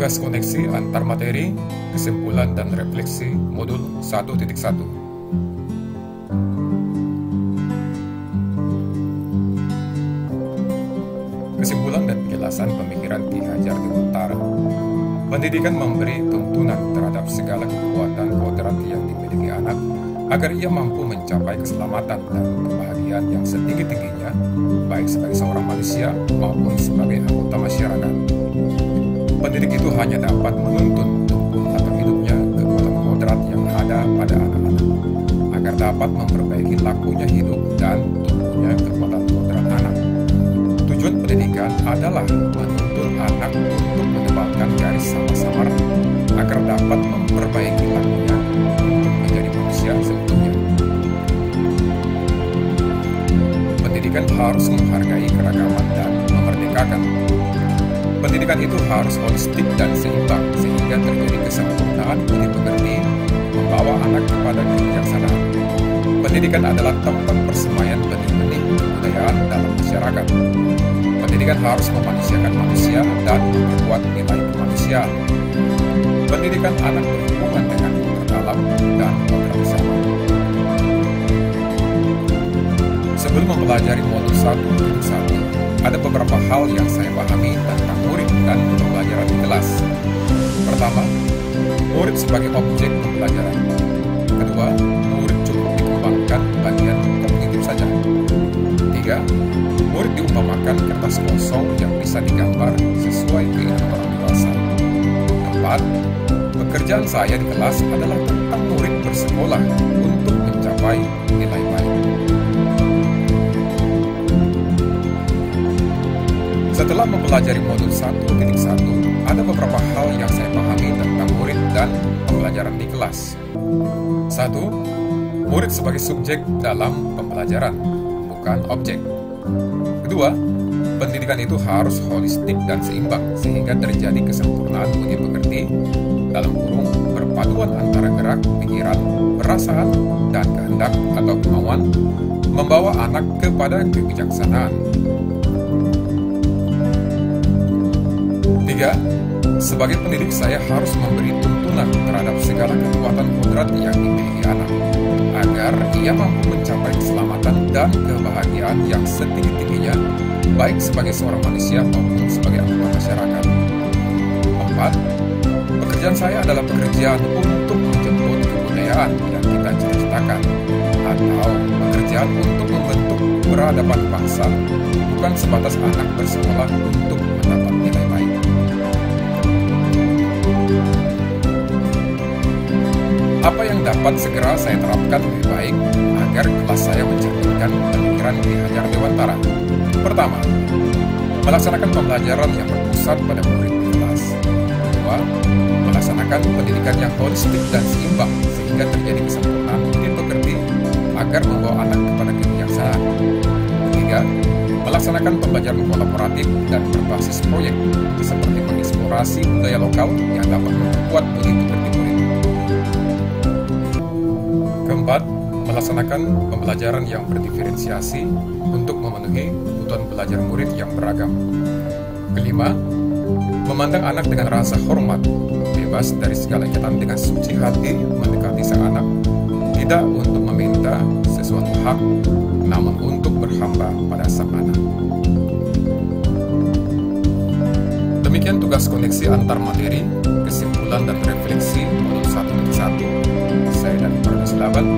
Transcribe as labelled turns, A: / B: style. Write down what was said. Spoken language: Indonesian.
A: Tugas koneksi antar materi, kesimpulan dan refleksi modul 1.1. Kesimpulan dan penjelasan pemikiran Ki Hajar Dewantara. Pendidikan memberi tuntunan terhadap segala kekuatan kodrat yang dimiliki anak agar ia mampu mencapai keselamatan dan kebahagiaan yang setinggi-tingginya, baik sebagai seorang manusia maupun sebagai anggota masyarakat. Pendidik itu hanya dapat menuntun tubuh atau hidupnya kekuatan kodrat yang ada pada anak-anak, agar dapat memperbaiki lakunya hidup dan tubuhnya kekuatan kodrat anak. Tujuan pendidikan adalah menuntun anak untuk menebalkan garis samar-samar agar dapat memperbaiki lakunya untuk menjadi manusia seutuhnya. Pendidikan harus menghargai keragaman dan memerdekakan. Pendidikan itu harus holistik dan seimbang sehingga terjadi kesempurnaan budi pekerti membawa anak kepada kebijaksanaan. Pendidikan adalah tempat persemaian benih-benih kebudayaan dalam masyarakat. Pendidikan harus memanusiakan manusia dan memperkuat nilai kemanusiaan. Pendidikan anak berhubungan dengan terdalam dan program bersama. Sebelum mempelajari modul 1.1, ada beberapa hal yang saya pahami tentang murid dan pembelajaran di kelas. Pertama, murid sebagai objek pembelajaran. Kedua, murid cukup dikembangkan bagian kognitif saja. Tiga, murid diumpamakan kertas kosong yang bisa digambar sesuai keinginan orang dewasa. Keempat, pekerjaan saya di kelas adalah tentang murid bersekolah untuk mencapai nilai baik. Setelah mempelajari modul 1.1, ada beberapa hal yang saya pahami tentang murid dan pembelajaran di kelas. 1. Murid sebagai subjek dalam pembelajaran, bukan objek. Kedua, pendidikan itu harus holistik dan seimbang sehingga terjadi kesempurnaan budi pekerti dalam kurung perpaduan antara gerak, pikiran, perasaan, dan kehendak atau kemauan membawa anak kepada kebijaksanaan. 3. Sebagai pendidik saya harus memberi tuntunan terhadap segala kekuatan kodrat yang dimiliki anak, agar ia mampu mencapai keselamatan dan kebahagiaan yang setinggi-tingginya, baik sebagai seorang manusia maupun sebagai anggota masyarakat. 4. Pekerjaan saya adalah pekerjaan untuk menjemput kebudayaan yang kita cita-citakan, atau pekerjaan untuk membentuk peradaban bangsa, bukan sebatas anak bersekolah untuk mendapat nilai baik. Apa yang dapat segera saya terapkan lebih baik agar kelas saya mencerminkan pemikiran Ki Hajar Dewantara? Pertama, melaksanakan pembelajaran yang berpusat pada murid di kelas. Kedua, melaksanakan pendidikan yang holistik dan seimbang sehingga terjadi kesempurnaan budi pekerti agar membawa anak kepada kebijaksanaan. Ketiga, melaksanakan pembelajaran kolaboratif dan berbasis proyek seperti mengeksplorasi budaya lokal yang dapat memperkuat budi pekerti murid. Keempat, melaksanakan pembelajaran yang berdiferensiasi untuk memenuhi kebutuhan belajar murid yang beragam. Kelima, memandang anak dengan rasa hormat, bebas dari segala ikatan dengan suci hati mendekati sang anak, tidak untuk meminta sesuatu hak, namun untuk berhamba pada sang anak. Demikian tugas koneksi antar materi, kesimpulan dan refleksi modul 1.1. Saya dari Pardes Laban.